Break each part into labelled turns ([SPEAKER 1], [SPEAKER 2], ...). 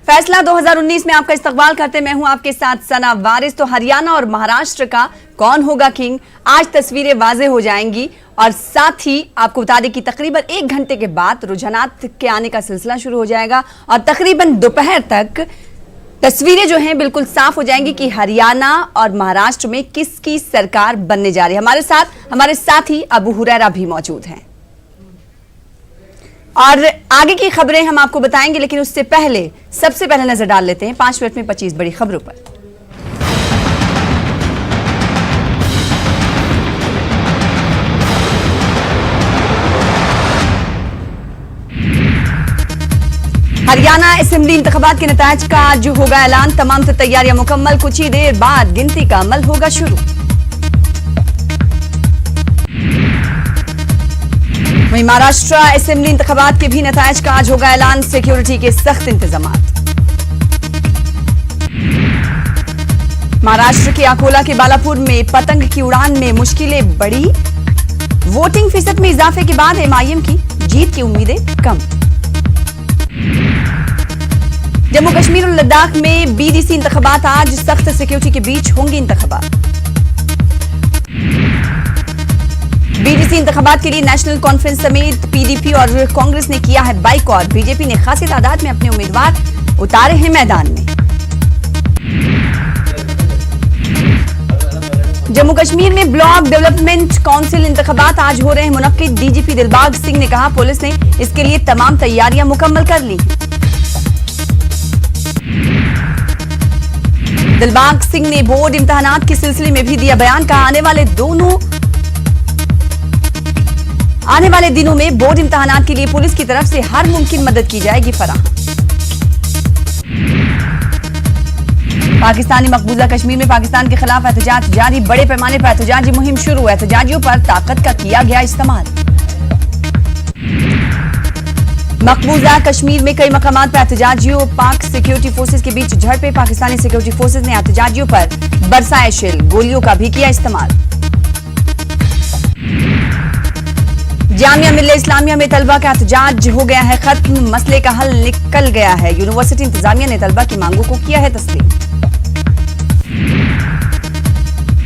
[SPEAKER 1] फैसला 2019 में आपका इस्तकबाल करते मैं हूं आपके साथ सना वारिस। तो हरियाणा और महाराष्ट्र का कौन होगा किंग, आज तस्वीरें वाजे हो जाएंगी और साथ ही आपको बता दें कि तकरीबन 1 घंटे के बाद रुझानात के आने का सिलसिला शुरू हो जाएगा और तकरीबन दोपहर तक तस्वीरें जो हैं बिल्कुल साफ हो जाएंगी कि हरियाणा और महाराष्ट्र में किसकी सरकार बनने जा रही है। हमारे साथ ही अबू हुरैरा भी मौजूद हैं और आगे की खबरें हम आपको बताएंगे, लेकिन उससे पहले सबसे पहले नजर डाल लेते हैं 5 मिनट में 25 बड़ी खबरों पर। हरियाणा असेंबली इंतखाबात के नतायज का आज होगा ऐलान, तमाम तैयारियां मुकम्मल, कुछ ही देर बाद गिनती का अमल होगा शुरू। वहीं महाराष्ट्र असेंबली इंतखाबात के भी नतायज का आज होगा ऐलान, सिक्योरिटी के सख्त इंतजामात। महाराष्ट्र के अकोला के बालापुर में पतंग की उड़ान में मुश्किलें बढ़ी, वोटिंग फीसद में इजाफे के बाद एमआईएम की जीत की उम्मीदें कम। जम्मू कश्मीर और लद्दाख में बीडीसी इंतखाबात, आज सख्त सिक्योरिटी के बीच होंगे इंतखाबात। बीडीसी इंतखाबात के लिए नेशनल कॉन्फ्रेंस समेत पीडीपी और कांग्रेस ने किया है बाइकॉट, बीजेपी ने खासी तादाद में अपने उम्मीदवार उतारे हैं मैदान में। जम्मू कश्मीर में ब्लॉक डेवलपमेंट काउंसिल इंतखाबात आज हो रहे हैं मुनक्किद, डीजीपी दिलबाग सिंह ने कहा पुलिस ने इसके लिए तमाम तैयारियां मुकम्मल कर ली। दिलबाग सिंह ने बोर्ड इम्तिहानात के सिलसिले में भी दिया बयान, कहा आने वाले दिनों में बोर्ड इम्तिहानात के लिए पुलिस की तरफ से हर मुमकिन मदद की जाएगी फराहम। पाकिस्तानी मकबूजा कश्मीर में पाकिस्तान के खिलाफ एहतजाज जारी, बड़े पैमाने पर एहतजाजी मुहिम शुरू, एहतजाजियों पर ताकत का किया गया इस्तेमाल। मकबूजा कश्मीर में कई मकामात पर एहतजाजियों पाक सिक्योरिटी फोर्सेज के बीच झड़पें, पाकिस्तानी सिक्योरिटी फोर्सेज ने एहतजाजियों पर बरसाए शेल, गोलियों का भी किया इस्तेमाल। जामिया मिल्लिया इस्लामिया में तलबा का एहतजाज हो गया है खत्म, मसले का हल निकल गया है, यूनिवर्सिटी इंतजामिया ने तलबा की मांगों को किया है तस्लीम।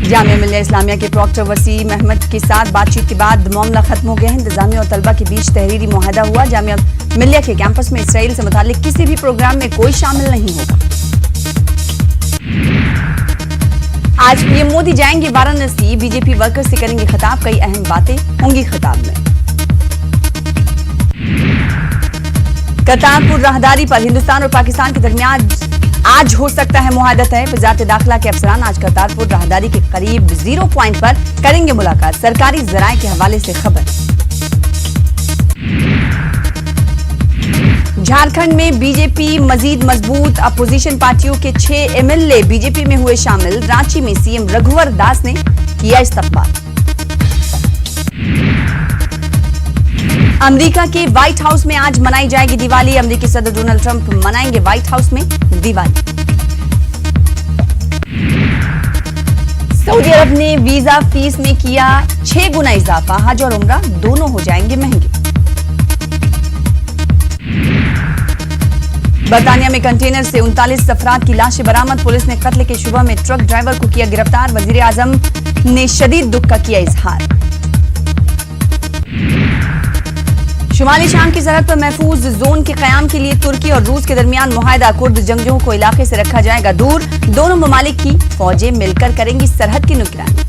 [SPEAKER 1] जामिया मिल्लिया इस्लामिया के प्रॉक्टर वसीम अहमद के साथ बातचीत के बाद मामला खत्म हो गया है, इंतजामिया और तलबा के बीच तहरीरी मुआहदा हुआ, जामिया मिल्लिया के कैंपस में इसराइल से मुताल्लिक किसी भी प्रोग्राम में कोई शामिल नहीं होगा। आज पीएम मोदी जाएंगे वाराणसी, बीजेपी वर्कर्स से करेंगे खिताब, कई अहम बातें होंगी खिताब में। करतारपुर राहदारी पर हिंदुस्तान और पाकिस्तान के दरमियान आज हो सकता है मुआहदा तय, वजारत दाखिला के अफसरान आज करतारपुर राहदारी के करीब 0 पॉइंट पर करेंगे मुलाकात, सरकारी जराये के हवाले से खबर। झारखंड में बीजेपी मजीद मजबूत, अपोजिशन पार्टियों के 6 एमएलए बीजेपी में हुए शामिल, रांची में सीएम रघुवर दास ने किया इस्तकबाल। अमेरिका के व्हाइट हाउस में आज मनाई जाएगी दिवाली, अमेरिकी सदर डोनाल्ड ट्रंप मनाएंगे व्हाइट हाउस में दिवाली। सऊदी अरब ने वीजा फीस में किया 6 गुना इजाफा, हज और उम्रा दोनों हो जाएंगे महंगे। बर्तानिया में कंटेनर से 39 अफराद की लाशें बरामद, पुलिस ने कत्ल के शुबा में ट्रक ड्राइवर को किया गिरफ्तार, वजीर आजम ने शदीद दुख का किया इजहार। शुमाली शाम की सरहद पर महफूज जोन के कयाम के लिए तुर्की और रूस के दरमियान मुआहदा, कुर्द जंगजुओं को इलाके से रखा जाएगा दूर, दोनों ममालिक की फौजें मिलकर करेंगी सरहद की निगरानी।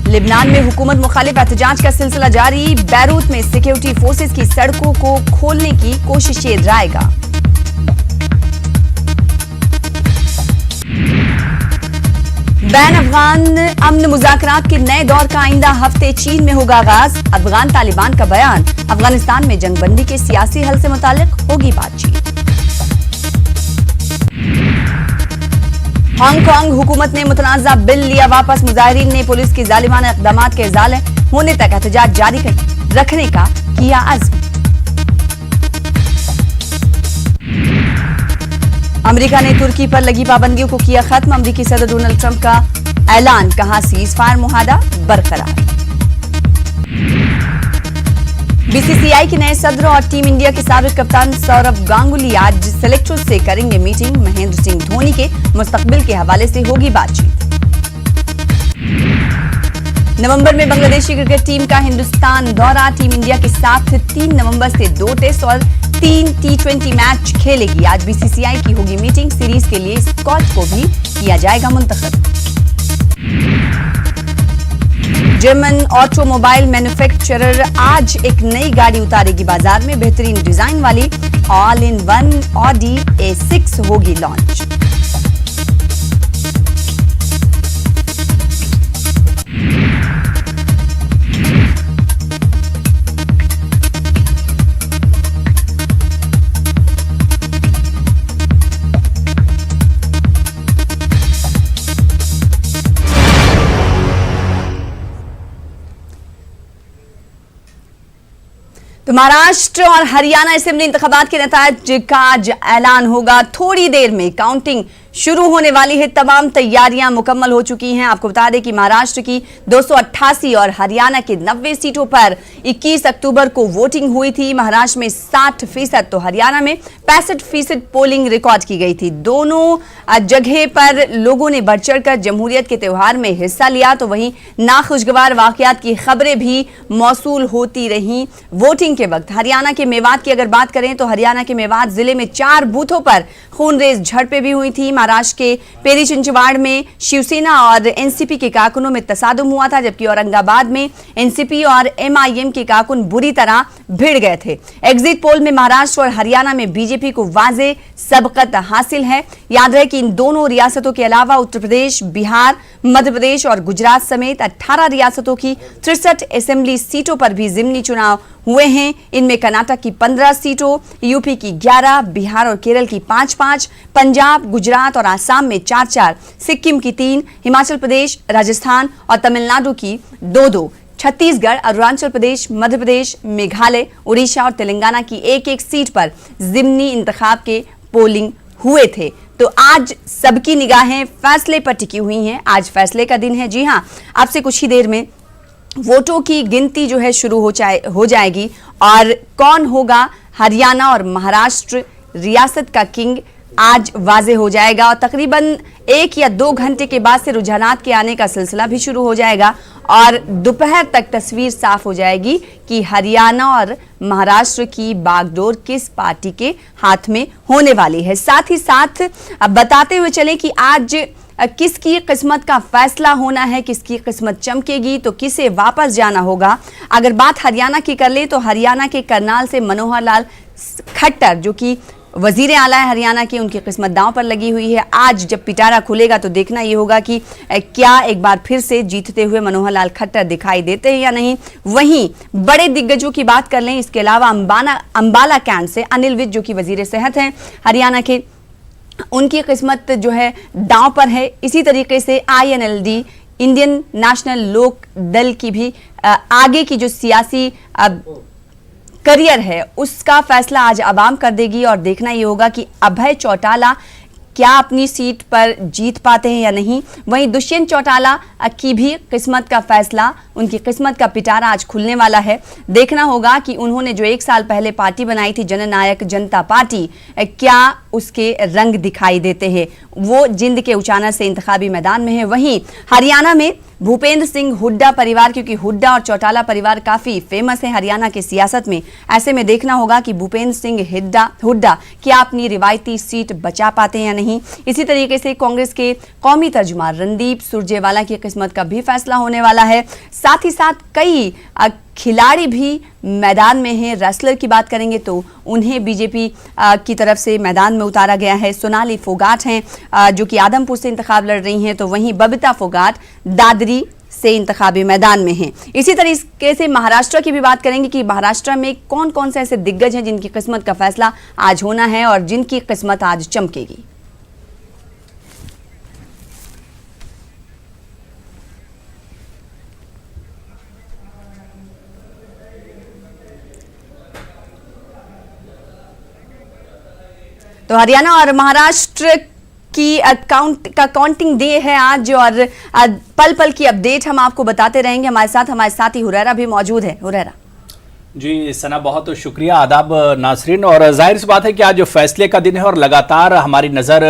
[SPEAKER 1] लिबनान में हुकूमत मुखालिफ एहतजाज का सिलसिला जारी, बैरूत में सिक्योरिटी फोर्सेज की सड़कों को खोलने की कोशिशें जाएगा। बैन अफगान अमन मुज़ाकरात के नए दौर का आइंदा हफ्ते चीन में होगा आगाज, अफगान तालिबान का बयान, अफगानिस्तान में जंगबंदी के सियासी हल से मुताल्लिक होगी बातचीत। हांगकांग हुकूमत ने मुतनाज़ा बिल लिया वापस, मुजाहिरीन ने पुलिस के जालिमाना इक़दामात के इज़ाले होने तक एहतजाज जारी रखने का किया अज़्म। अमेरिका ने तुर्की पर लगी पाबंदियों को किया खत्म, अमेरिकी सदर डोनाल्ड ट्रंप का ऐलान, कहा सीज फायर मुआहदा बरकरार। बीसीसीआई के नए सदर और टीम इंडिया के साबिक कप्तान सौरव गांगुली आज सेलेक्टर्स से करेंगे मीटिंग। महेंद्र सिंह धोनी के मुस्तकबिल के हवाले से होगी बातचीत। नवंबर में बांग्लादेशी क्रिकेट टीम का हिंदुस्तान दौरा। टीम इंडिया के साथ 3 नवंबर से 2 टेस्ट और 3 T20 मैच खेलेगी। आज बीसीसीआई की होगी मीटिंग। सीरीज के लिए स्कॉट को भी किया जाएगा मुंतखब। जर्मन ऑटोमोबाइल मैन्युफैक्चरर आज एक नई गाड़ी उतारेगी बाजार में। बेहतरीन डिजाइन वाली all in one Audi A6 होगी लॉन्च। तो महाराष्ट्र और हरियाणा असेंबली इंतखाबात के नतीजे का आज ऐलान होगा। थोड़ी देर में काउंटिंग शुरू होने वाली है। तमाम तैयारियां मुकम्मल हो चुकी हैं। आपको बता दें कि महाराष्ट्र की 288 और हरियाणा के 90 सीटों पर 21 अक्टूबर को वोटिंग हुई थी। महाराष्ट्र में 60% तो हरियाणा में 65% पोलिंग रिकॉर्ड की गई थी। दोनों जगह पर लोगों ने बढ़ चढ़कर जमहूरियत के त्योहार में हिस्सा लिया। तो वहीं नाखुशगवार वाकयात की खबरें भी मौसूल होती रहीं वोटिंग के वक्त। हरियाणा के मेवात की अगर बात करें तो हरियाणा के मेवात जिले में 4 बूथों पर खूनरेज झड़पें भी हुई थी। महाराष्ट्र के पेरी चिंचवाड़ में शिवसेना और एनसीपी के कारकुनों में तसादुम हुआ था, जबकि औरंगाबाद में एनसीपी और एमआईएम के कारकुन बुरी तरह भिड़ गए थे। एग्जिट पोल में महाराष्ट्र और हरियाणा में बीजेपी को वाज़े सबकत हासिल है। याद रहे कि इन दोनों रियासतों के अलावा उत्तर प्रदेश, बिहार, मध्य प्रदेश और गुजरात समेत 18 रियासतों की 63 असेंबली सीटों पर भी जिमनी चुनाव हुए हैं। इनमें कर्नाटक की 15 सीटों, यूपी की 11, बिहार और केरल की 5-5, पंजाब, गुजरात और आसाम में 4-4, सिक्किम की 3, हिमाचल प्रदेश, राजस्थान और तमिलनाडु की 2-2, छत्तीसगढ़, अरुणाचल प्रदेश, मध्य प्रदेश, मेघालय, उड़ीसा और तेलंगाना की 1-1 सीट पर जिमनी इंतखाब के पोलिंग हुए थे। तो आज सबकी निगाहें फैसले पर टिकी हुई हैं। आज फैसले का दिन है। जी हां, आपसे कुछ ही देर में वोटों की गिनती जो है शुरू हो जाएगी और कौन होगा हरियाणा और महाराष्ट्र रियासत का किंग आज वाजे हो जाएगा। और तकरीबन 1 या 2 घंटे के बाद से रुझानात के आने का सिलसिला भी शुरू हो जाएगा और दोपहर तक तस्वीर साफ हो जाएगी कि हरियाणा और महाराष्ट्र की बागडोर किस पार्टी के हाथ में होने वाली है। साथ ही साथ अब बताते हुए चलें कि आज किसकी किस्मत का फैसला होना है, किसकी किस्मत चमकेगी, तो किसे वापस जाना होगा। अगर बात हरियाणा की कर ले तो हरियाणा के करनाल से मनोहर लाल खट्टर जो कि वजीर आला है हरियाणा के, उनकी किस्मत दांव पर लगी हुई है। आज जब पिटारा खुलेगा तो देखना ये होगा कि क्या एक बार फिर से जीतते हुए मनोहर लाल खट्टर दिखाई देते हैं या नहीं। वहीं बड़े दिग्गजों की बात कर लें, इसके अलावा अंबाला कैंट से अनिल विज जो कि वजीर सेहत हैं हरियाणा के, उनकी किस्मत जो है दांव पर है। इसी तरीके से INLD इंडियन नेशनल लोक दल की भी आगे की जो सियासी करियर है उसका फैसला आज अवाम कर देगी और देखना ये होगा कि अभय चौटाला क्या अपनी सीट पर जीत पाते हैं या नहीं। वहीं दुष्यंत चौटाला की भी किस्मत का फैसला, उनकी किस्मत का पिटारा आज खुलने वाला है। देखना होगा कि उन्होंने जो 1 साल पहले पार्टी बनाई थी जननायक जनता पार्टी, क्या उसके रंग दिखाई देते हैं। वो जिंद के उचाना से इंतखाबी मैदान में है। वहीं हरियाणा में भूपेंद्र सिंह हुड्डा परिवार, क्योंकि हुड्डा और चौटाला परिवार काफी फेमस है हरियाणा के सियासत में, ऐसे में देखना होगा कि भूपेंद्र सिंह हुड्डा क्या अपनी रिवायती सीट बचा पाते हैं या नहीं। इसी तरीके से कांग्रेस के कौमी तर्जुमान रणदीप सुरजेवाला की किस्मत का भी फैसला होने वाला है। साथ ही साथ कई खिलाड़ी भी मैदान में हैं। रेसलर की बात करेंगे तो उन्हें बीजेपी की तरफ से मैदान में उतारा गया है। सोनाली फोगाट हैं जो कि आदमपुर से इंतखाब लड़ रही हैं, तो वहीं बबीता फोगाट दादरी से इंतखाबी मैदान में हैं। इसी तरीके से महाराष्ट्र की भी बात करेंगे कि महाराष्ट्र में कौन कौन से ऐसे दिग्गज हैं जिनकी किस्मत का फैसला आज होना है और जिनकी किस्मत आज चमकेगी। तो हरियाणा और महाराष्ट्र की काउंटिंग डे है आज और पल पल की अपडेट हम आपको बताते रहेंगे। हमारे साथ ही हुरैरा भी मौजूद है। हुरैरा,
[SPEAKER 2] जी सना, बहुत शुक्रिया, आदाब नासरीन। और जाहिर सी बात है कि आज फैसले का दिन है और लगातार हमारी नज़र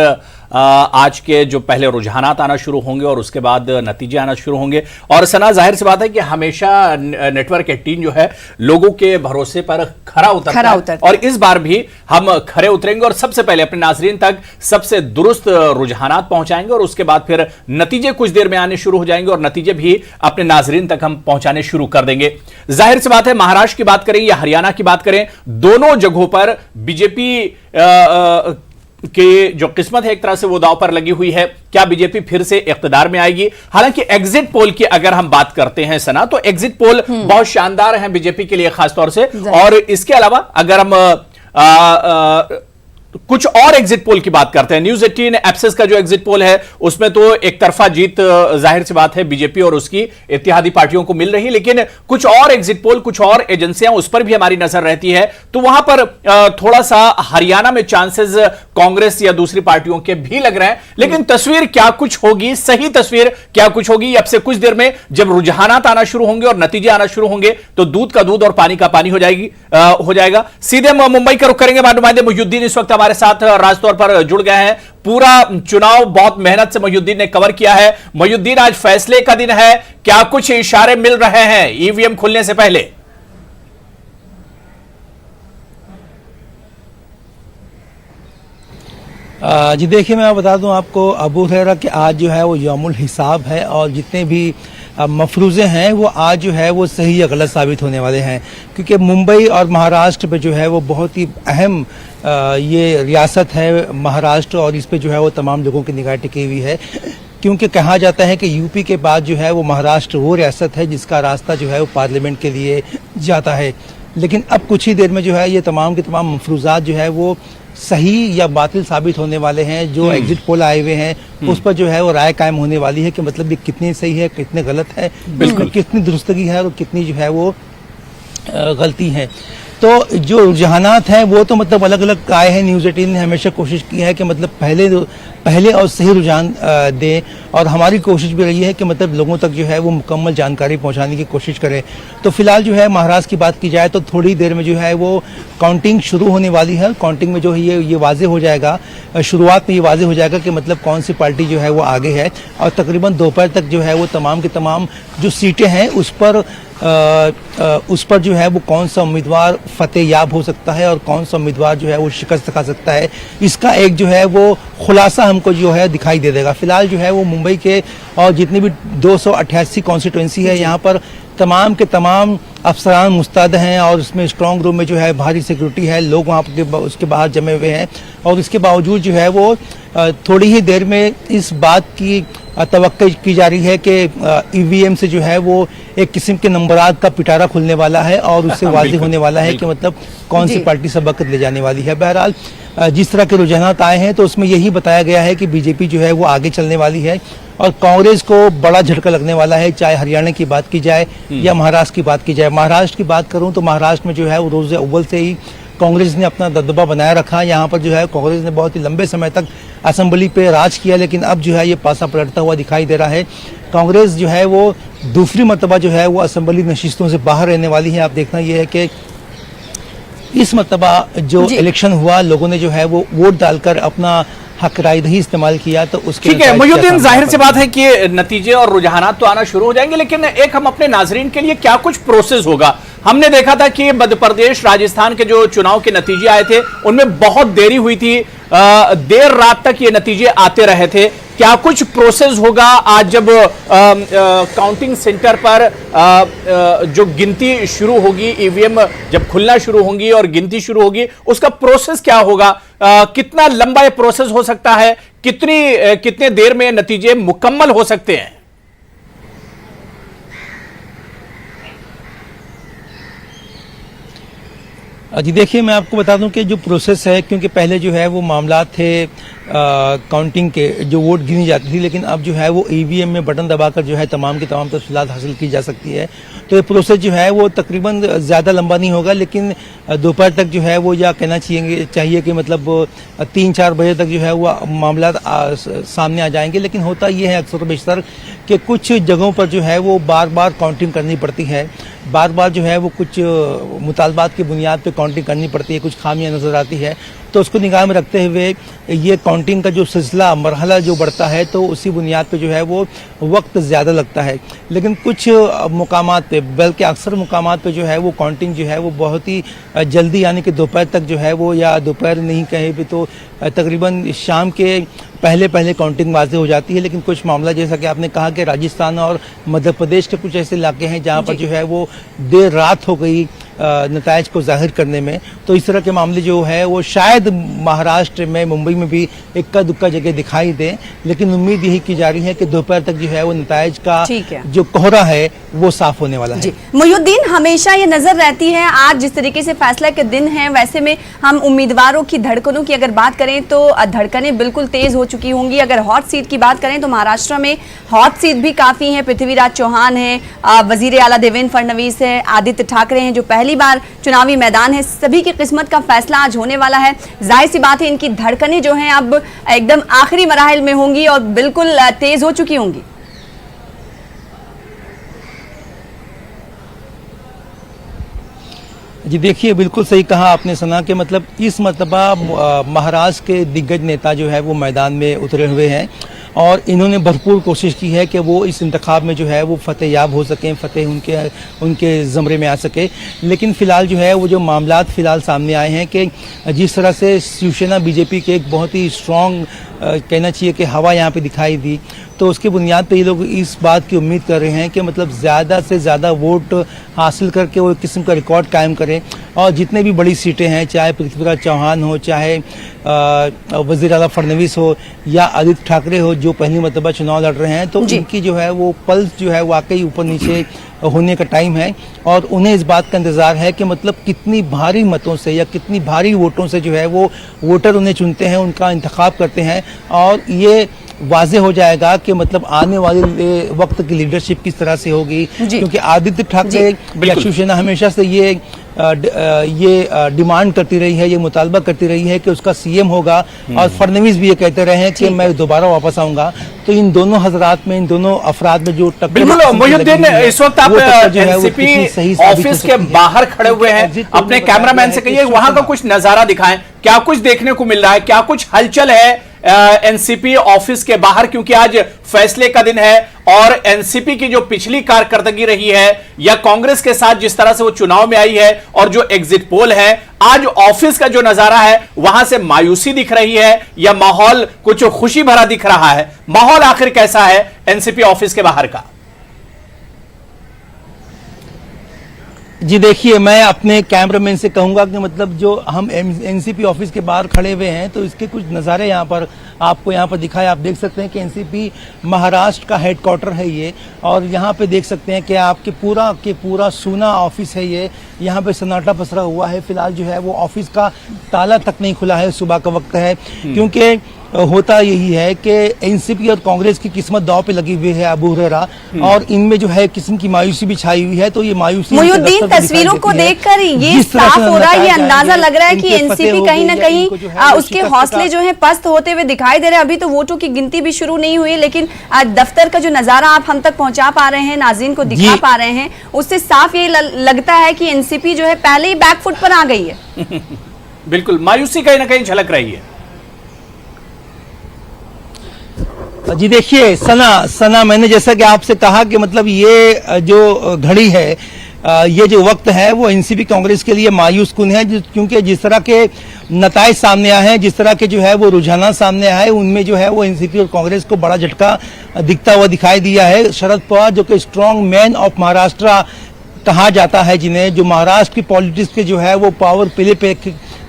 [SPEAKER 2] आज के जो पहले रुझानात आना शुरू होंगे और उसके बाद नतीजे आना शुरू होंगे। और सना, जाहिर सी बात है कि हमेशा नेटवर्क 18 जो है लोगों के भरोसे पर खरा उतरता है और इस बार भी हम खरे उतरेंगे और सबसे पहले अपने नाजरीन तक सबसे दुरुस्त रुझानात पहुंचाएंगे और उसके बाद फिर नतीजे कुछ देर में आने शुरू हो जाएंगे और नतीजे भी अपने नाजरीन तक हम पहुंचाने शुरू कर देंगे। जाहिर सी बात है, महाराष्ट्र की बात करें या हरियाणा की बात करें, दोनों जगहों पर बीजेपी कि जो किस्मत है एक तरह से वो दांव पर लगी हुई है। क्या बीजेपी फिर से इख्तिदार में आएगी? हालांकि एग्जिट पोल की अगर हम बात करते हैं सना, तो एग्जिट पोल बहुत शानदार है बीजेपी के लिए खासतौर से। और इसके अलावा अगर हम कुछ और एग्जिट पोल की बात करते हैं, न्यूज 18 एक्सेस का जो एग्जिट पोल है उसमें तो एक तरफा जीत जाहिर सी बात है बीजेपी और उसकी इत्तेहादी पार्टियों को मिल रही है, लेकिन कुछ और एग्जिट पोल, कुछ और एजेंसियां, उस पर भी हमारी नजर रहती है। तो वहां पर थोड़ा सा हरियाणा में चांसेस कांग्रेस या दूसरी पार्टियों के भी लग रहे हैं, लेकिन तस्वीर क्या कुछ होगी, सही तस्वीर क्या कुछ होगी, अब से कुछ देर में जब रुझानात आना शुरू होंगे और नतीजे आना शुरू होंगे तो दूध का दूध और पानी का पानी हो जाएगा। सीधे मुंबई का रुख करेंगे। नुमाइंदे मोहिउद्दीन इस वक्त हमारे साथ राजतौर पर जुड़ गए हैं। पूरा चुनाव बहुत मेहनत से मोहिउद्दीन ने कवर किया है। मोहिउद्दीन, आज फैसले का दिन है, क्या कुछ इशारे मिल रहे हैं ईवीएम खुलने से पहले?
[SPEAKER 3] जी देखिए, मैं बता दूं आपको अबू हुरैरा कि आज जो है वो यौमुल हिसाब है और जितने भी मफरूज़े हैं वो आज जो है वो सही या गलत साबित होने वाले हैं, क्योंकि मुंबई और महाराष्ट्र पे जो है वो बहुत ही अहम ये रियासत है महाराष्ट्र, और इस पे जो है वो तमाम लोगों की निगाह टिकी हुई है, क्योंकि कहा जाता है कि यूपी के बाद जो है वो महाराष्ट्र वो रियासत है जिसका रास्ता जो है वो पार्लियामेंट के लिए जाता है। लेकिन अब कुछ ही देर में जो है ये तमाम के तमाम मफरूज़ात जो है वो सही या बातिल साबित होने वाले हैं। जो एग्जिट पोल आए हुए हैं उस पर जो है वो राय कायम होने वाली है कि मतलब ये कितनी सही है, कितने गलत है, कितनी दुरुस्तगी है और कितनी जो है वो गलती है। तो जो रुझानात हैं वो तो मतलब अलग अलग आए हैं। न्यूज़ 18 ने हमेशा कोशिश की है कि मतलब पहले और सही रुझान दें, और हमारी कोशिश भी रही है कि मतलब लोगों तक जो है वो मुकम्मल जानकारी पहुंचाने की कोशिश करें। तो फिलहाल जो है महाराष्ट्र की बात की जाए तो थोड़ी देर में जो है वो काउंटिंग शुरू होने वाली है। काउंटिंग में जो है ये वाजे हो जाएगा, शुरुआत में ये वाजे हो जाएगा कि मतलब कौन सी पार्टी जो है वो आगे है, और तकरीबन दोपहर तक जो है वो तमाम के तमाम जो सीटें हैं उस पर जो है वो कौन सा उम्मीदवार फतेह याब हो सकता है और कौन सा उम्मीदवार जो है वो शिकस्त खा सकता है, इसका एक जो है वो खुलासा हमको जो है दिखाई दे देगा। फिलहाल जो है वो मुंबई के और जितनी भी 288 कॉन्स्टिट्यूंसी है यहाँ पर तमाम के तमाम अफसरान मुस्तैद हैं, और उसमें स्ट्रांग रूम में जो है भारी सिक्योरिटी है, लोग वहाँ के उसके बाहर जमे हुए हैं। और इसके बावजूद जो है वो थोड़ी ही देर में इस बात की तवक्को की जा रही है कि ईवीएम से जो है वो एक किस्म के नंबरात का पिटारा खुलने वाला है और उससे वाज़ेह होने वाला है कि मतलब कौन सी पार्टी सबक ले जाने वाली है। बहरहाल जिस तरह के रुझानात आए हैं तो उसमें यही बताया गया है कि बीजेपी जो है वो आगे चलने वाली है और कांग्रेस को बड़ा झटका लगने वाला है, चाहे हरियाणा की बात की जाए या महाराष्ट्र की बात की जाए। महाराष्ट्र की बात करूं तो महाराष्ट्र में जो है वो रोज़ अव्वल से ही कांग्रेस ने अपना दबदबा बनाए रखा। यहाँ पर जो है कांग्रेस ने बहुत ही लंबे समय तक असेंबली पे राज किया, लेकिन अब जो है ये पासा पलटता हुआ दिखाई दे रहा है। कांग्रेस जो है वो दूसरी मरतबा जो है वो असेंबली नशिस्तों से बाहर रहने वाली है। आप देखना ये है कि इस मरतबा जो इलेक्शन हुआ, लोगों ने जो है वो वोट डालकर अपना हक राय दही इस्तेमाल किया, तो उसके
[SPEAKER 2] ठीक है मोहिउद्दीन, जाहिर सी बात है कि नतीजे और रुझानात तो आना शुरू हो जाएंगे, लेकिन एक हम अपने नाजरीन के लिए क्या कुछ प्रोसेस होगा। हमने देखा था कि मध्य प्रदेश, राजस्थान के जो चुनाव के नतीजे आए थे उनमें बहुत देरी हुई थी, देर रात तक ये नतीजे आते रहे थे। क्या कुछ प्रोसेस होगा आज जब काउंटिंग सेंटर पर जो गिनती शुरू होगी, ईवीएम जब खुलना शुरू होंगी और गिनती शुरू होगी, उसका प्रोसेस क्या होगा? कितना लंबा ये प्रोसेस हो सकता है? कितने देर में नतीजे मुकम्मल हो सकते हैं?
[SPEAKER 3] जी देखिए, मैं आपको बता दूं कि जो प्रोसेस है, क्योंकि पहले जो है वो मामला थे काउंटिंग के, जो वोट गिनी जाती थी, लेकिन अब जो है वो ईवीएम में बटन दबाकर जो है तमाम की तमाम तफसीलात हासिल की जा सकती है। तो ये प्रोसेस जो है वो तकरीबन ज़्यादा लंबा नहीं होगा, लेकिन दोपहर तक जो है वो, या कहना चाहिए कि मतलब 3-4 बजे तक जो है वो मामला सामने आ जाएंगे। लेकिन होता ये है अक्सर बेशतर कि कुछ जगहों पर जो है वो बार बार काउंटिंग करनी पड़ती है, बार बार जो है वो कुछ मुतालबात की बुनियाद पे काउंटिंग करनी पड़ती है, कुछ खामियां नज़र आती है। तो उसको निगाह में रखते हुए ये काउंटिंग का जो सिलसिला मरहला जो बढ़ता है, तो उसी बुनियाद पे जो है वो वक्त ज़्यादा लगता है। लेकिन कुछ मुकामात पे, बल्कि अक्सर मुकामात पे जो है वो काउंटिंग जो है वो बहुत ही जल्दी, यानी कि दोपहर तक जो है वो, या दोपहर नहीं कहे भी तो तकरीबन शाम के पहले काउंटिंग वाज़ेह हो जाती है। लेकिन कुछ मामला, जैसा कि आपने कहा कि राजस्थान और मध्य प्रदेश के कुछ ऐसे इलाके हैं जहाँ पर जो है वो देर रात हो गई नतायज को जाहिर करने में, तो इस तरह के मामले जो है वो शायद महाराष्ट्र में, मुंबई में भी इक्का दुक्का जगह दिखाई दे। लेकिन उम्मीद यही की जा रही है कि दोपहर तक जो है वो नतायज का जो कोहरा है वो साफ होने वाला है।
[SPEAKER 1] मुहिउद्दीन, हमेशा ये नजर रहती है, आज जिस तरीके से फैसला के दिन है, वैसे में हम उम्मीदवारों की धड़कनों की अगर बात करें तो धड़कनें बिल्कुल तेज हो चुकी होंगी। अगर हॉट सीट की बात करें तो महाराष्ट्र में हॉट सीट भी काफी है। पृथ्वीराज चौहान है, वजीर आला देवेंद्र फडणवीस है, आदित्य ठाकरे हैं जो पहली बार चुनावी मैदान है। सभी की किस्मत का फैसला आज होने वाला है। जाहिर सी बात है इनकी धड़कनें जो हैं अब एकदम आखिरी मराहिल में होंगी और बिल्कुल तेज हो चुकी होंगी।
[SPEAKER 3] जी देखिए, बिल्कुल सही कहा आपने सना के, मतलब इस मरतबा महाराष्ट्र के दिग्गज नेता जो है वो मैदान में उतरे हुए हैं और इन्होंने भरपूर कोशिश की है कि वो इस इंतखाब में जो है वो फतेह याब हो सकें, फतेह उनके ज़मरे में आ सके। लेकिन फ़िलहाल जो है वो जो मामलात फ़िलहाल सामने आए हैं कि जिस तरह से शिवसेना बीजेपी के एक बहुत ही स्ट्रॉन्ग कहना चाहिए कि हवा यहाँ पे दिखाई दी, तो उसकी बुनियाद पे ये लोग इस बात की उम्मीद कर रहे हैं कि मतलब ज़्यादा से ज़्यादा वोट हासिल करके वो एक किस्म का रिकॉर्ड कायम करें और जितने भी बड़ी सीटें हैं, चाहे पृथ्वीराज चौहान हो, चाहे वज़ीर आला फडणवीस हो या आदित्य ठाकरे हो जो पहली मरतबा चुनाव लड़ रहे हैं, तो उनकी जो है वो पल्स जो है वाकई ऊपर नीचे होने का टाइम है और उन्हें इस बात का इंतज़ार है कि मतलब कितनी भारी मतों से या कितनी भारी वोटों से जो है वो वोटर उन्हें चुनते हैं, उनका इंतखाब करते हैं और ये वाज़े हो जाएगा कि मतलब आने वाले वक्त की लीडरशिप किस तरह से होगी। क्योंकि आदित्य ठाकरे या शिवसेना हमेशा से ये डिमांड करती रही है, ये मुतालबा करती रही है कि उसका सीएम होगा और फडणवीस भी ये कहते रहे हैं कि मैं दोबारा वापस आऊंगा। तो इन दोनों हजरात में, इन दोनों अफराद में जो टक्कर,
[SPEAKER 2] बिल्कुल मुहिउद्दीन, इस वक्त आप एनसीपी ऑफिस के बाहर खड़े हुए हैं, अपने कैमरामैन से कहिए वहां का कुछ नजारा दिखाएं, क्या कुछ देखने को मिल रहा है, क्या कुछ हलचल है एनसीपी ऑफिस के बाहर, क्योंकि आज फैसले का दिन है और एनसीपी की जो पिछली कारकर्दगी रही है या कांग्रेस के साथ जिस तरह से वो चुनाव में आई है और जो एग्जिट पोल है, आज ऑफिस का जो नजारा है वहां से मायूसी दिख रही है या माहौल कुछ खुशी भरा दिख रहा है? माहौल आखिर कैसा है एनसीपी ऑफिस के बाहर का?
[SPEAKER 3] जी देखिए, मैं अपने कैमरामैन से कहूंगा कि मतलब जो हम एनसीपी ऑफिस के बाहर खड़े हुए हैं तो इसके कुछ नज़ारे यहाँ पर आपको यहाँ पर दिखाए। आप देख सकते हैं कि एनसीपी महाराष्ट्र का हेडक्वार्टर है ये, और यहाँ पे देख सकते हैं कि आपके पूरा सूना ऑफिस है ये। यहाँ पे सन्नाटा पसरा हुआ है। फिलहाल जो है वो ऑफिस का ताला तक नहीं खुला है, सुबह का वक्त है, क्योंकि होता यही है कि एनसीपी और कांग्रेस की किस्मत दांव पे लगी हुई है अबू हुरैरा, और इनमें जो है किस्म की मायूसी भी छाई हुई है। तो ये मायूसी
[SPEAKER 1] मुहिउद्दीन, तस्वीरों को देखकर ये साफ हो रहा है, ये अंदाजा लग रहा है कि एनसीपी कहीं ना कहीं उसके हौसले जो है पस्त होते हुए दिखाई दे रहे हैं। अभी तो वोटों की गिनती भी शुरू नहीं हुई, लेकिन दफ्तर का जो नजारा आप हम तक पहुंचा पा रहे हैं, नाज़रीन को दिखा पा रहे हैं, उससे साफ ये लगता है कि एनसीपी जो है पहले ही बैकफुट पर आ गई है।
[SPEAKER 2] बिल्कुल, मायूसी कहीं ना कहीं झलक रही है।
[SPEAKER 3] जी देखिए सना, मैंने जैसा कि आपसे कहा कि मतलब ये जो घड़ी है, ये जो वक्त है वो एनसीपी कांग्रेस के लिए मायूस कुन है, क्योंकि जिस तरह के नताइज सामने आए हैं, जिस तरह के जो है वो रुझाना सामने आए, उनमें जो है वो एनसीपी और कांग्रेस को बड़ा झटका दिखता हुआ दिखाई दिया है। शरद पवार जो कि स्ट्रॉन्ग मैन ऑफ महाराष्ट्र कहा जाता है, जिन्हें, जो महाराष्ट्र की पॉलिटिक्स के जो है वो पावर प्ले पे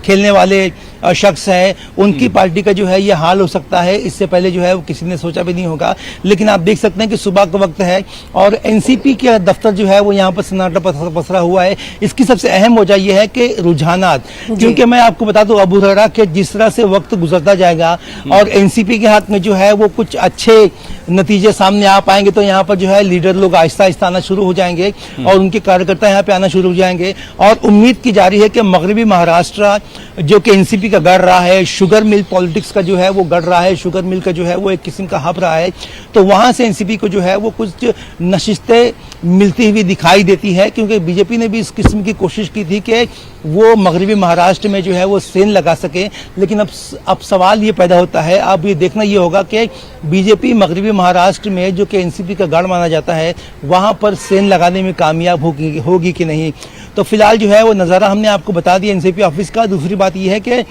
[SPEAKER 3] खेलने वाले शख्स है, उनकी पार्टी का जो है ये हाल हो सकता है। इससे पहले जो है वो किसी ने सोचा भी नहीं होगा। लेकिन आप देख सकते हैं कि सुबह का वक्त है और एनसीपी के दफ्तर जो है वो यहाँ पर सन्नाटा पसरा हुआ है। इसकी सबसे अहम वजह यह है कि रुझानात, क्योंकि मैं आपको बता दूं अबू हुरैरा कि जिस तरह से वक्त गुजरता जाएगा और एनसीपी के हाथ में जो है वो कुछ अच्छे नतीजे सामने आ पाएंगे, तो यहाँ पर जो है लीडर लोग आहिस्ता आहिस्ता आना शुरू हो जाएंगे और उनके कार्यकर्ता यहाँ पे आना शुरू हो जाएंगे। और उम्मीद की जा रही है कि मगरबी महाराष्ट्र जो कि एनसीपी का गढ़ रहा है, शुगर मिल पॉलिटिक्स का जो है वो गढ़ रहा है, शुगर मिल का जो है वो एक किस्म का हब रहा है, तो वहां से एनसीपी को जो है वो कुछ नशिस्तें मिलती हुई दिखाई देती है। क्योंकि बीजेपी ने भी इस किस्म की कोशिश की थी कि वो मगरबी महाराष्ट्र में जो है वो सेन लगा सके। लेकिन अब सवाल ये पैदा होता है, अब ये देखना ये होगा कि बीजेपी मगरबी महाराष्ट्र में जो कि एनसीपी का गढ़ माना जाता है वहां पर सेन लगाने में कामयाब होगी कि नहीं। तो फिलहाल जो है वो नज़ारा हमने आपको बता दिया एनसीपी ऑफिस का। दूसरी बात यह है कि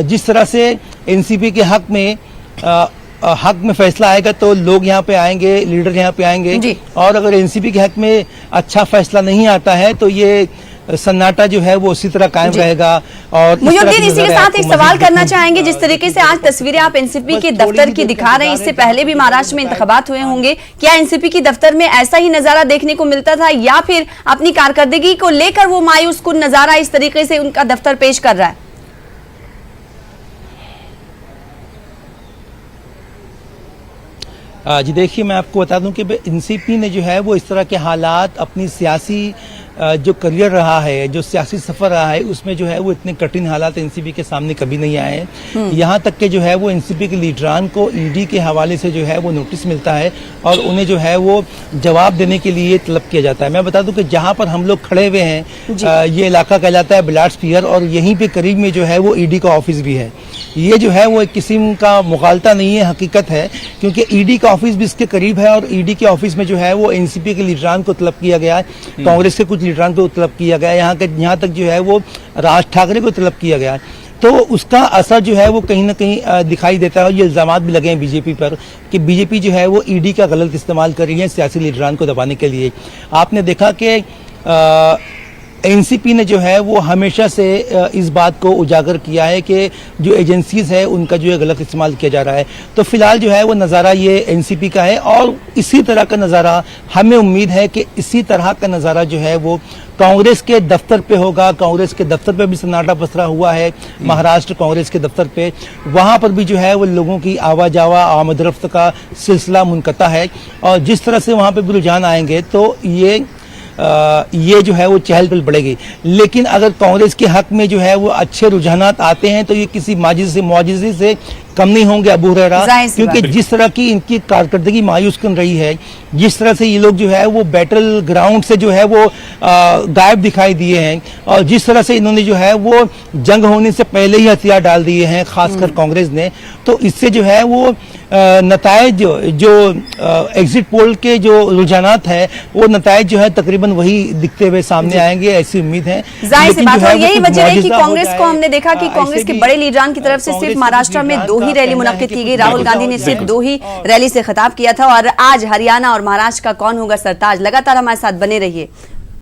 [SPEAKER 3] जिस तरह से एनसीपी के हक में फैसला आएगा तो लोग यहाँ पे आएंगे, लीडर यहाँ पे आएंगे, और अगर एनसीपी के हक में अच्छा फैसला नहीं आता है तो ये सन्नाटा जो है वो उसी तरह कायम रहेगा। और
[SPEAKER 1] मुहिउद्दीन, इसी के साथ एक सवाल करना चाहेंगे, जिस तरीके से आज तस्वीरें आप एनसीपी के दफ्तर की दिखा रहे हैं, इससे पहले भी महाराष्ट्र में इंतखाबात हुए होंगे, क्या एनसीपी की दफ्तर में ऐसा ही नजारा देखने को मिलता था या फिर अपनी कारकर्दगी को लेकर वो मायूस कुन नजारा इस तरीके से उनका दफ्तर पेश कर रहा है?
[SPEAKER 3] जी देखिए, मैं आपको बता दूं कि एनसीपी ने जो है वो इस तरह के हालात अपनी सियासी जो करियर रहा है, जो सियासी सफर रहा है, उसमें जो है वो इतने कठिन हालात एनसीपी के सामने कभी नहीं आए हैं। यहाँ तक के जो है वो एनसीपी के लीडरान को ईडी के हवाले से जो है वो नोटिस मिलता है और उन्हें जो है वो जवाब देने के लिए तलब किया जाता है। मैं बता दूं कि जहाँ पर हम लोग खड़े हुए हैं ये इलाका कहलाता है बिलाट स्फीयर और यहीं पे करीब में जो है वो ईडी का ऑफिस भी है। ये जो है वो एक किस्म का मुगालता नहीं है, हकीकत है, क्योंकि ईडी का ऑफिस भी इसके करीब है और ईडी के ऑफिस में जो है वो एनसीपी के लीडरान को तलब किया गया है, कांग्रेस के कुछ लीडरान को तलब किया गया है, यहाँ तक जो है वो राज ठाकरे को तलब किया गया है। तो उसका असर जो है वो कहीं ना कहीं दिखाई देता है और ये इल्जामात भी लगे हैं बीजेपी पर कि बीजेपी जो है वो ईडी का गलत इस्तेमाल कर रही है सियासी लीडरान को दबाने के लिए। आपने देखा कि एनसीपी ने जो है वो हमेशा से इस बात को उजागर किया है कि जो एजेंसीज है उनका जो है गलत इस्तेमाल किया जा रहा है। तो फिलहाल जो है वो नज़ारा ये एनसीपी का है और इसी तरह का नज़ारा हमें उम्मीद है कि इसी तरह का नज़ारा जो है वो कांग्रेस के दफ्तर पे होगा। कांग्रेस के दफ्तर पे भी सन्नाटा पसरा हुआ है, महाराष्ट्र कांग्रेस के दफ्तर पे, वहाँ पर भी जो है वो लोगों की आवाजावा आमद-रफ्त का सिलसिला मुनक़ता है और जिस तरह से वहाँ पे भी रुझान आएंगे तो ये जो है वो चहल पहल बढ़ेगी। लेकिन अगर कांग्रेस के हक में जो है वो अच्छे रुझानात आते हैं तो ये किसी मुआजिज़े से कम नहीं होंगे अबू हुरैरा, क्योंकि जिस तरह की इनकी कारकर्दगी मायूस कर रही है, जिस तरह से ये लोग जो है वो बैटल ग्राउंड से जो है वो गायब दिखाई दिए हैं और जिस तरह से इन्होंने जो है वो जंग होने से पहले ही हथियार डाल दिए हैं खासकर कांग्रेस ने, तो इससे जो है वो नतायज जो एग्जिट पोल के जो रुझानात है वो नतायज जो है तकरीबन वही दिखते हुए सामने आएंगे, ऐसी उम्मीद है।
[SPEAKER 1] जाहिर सी बात है, यही वजह है कि कांग्रेस को हमने देखा कि कांग्रेस के बड़े लीडरान की तरफ से सिर्फ महाराष्ट्र में 2 ही रैली मुनक्किद की गई। राहुल गांधी ने सिर्फ 2 ही रैली से खिताब किया था और आज हरियाणा और महाराष्ट्र का कौन होगा सरताज। लगातार हमारे साथ बने रहिए।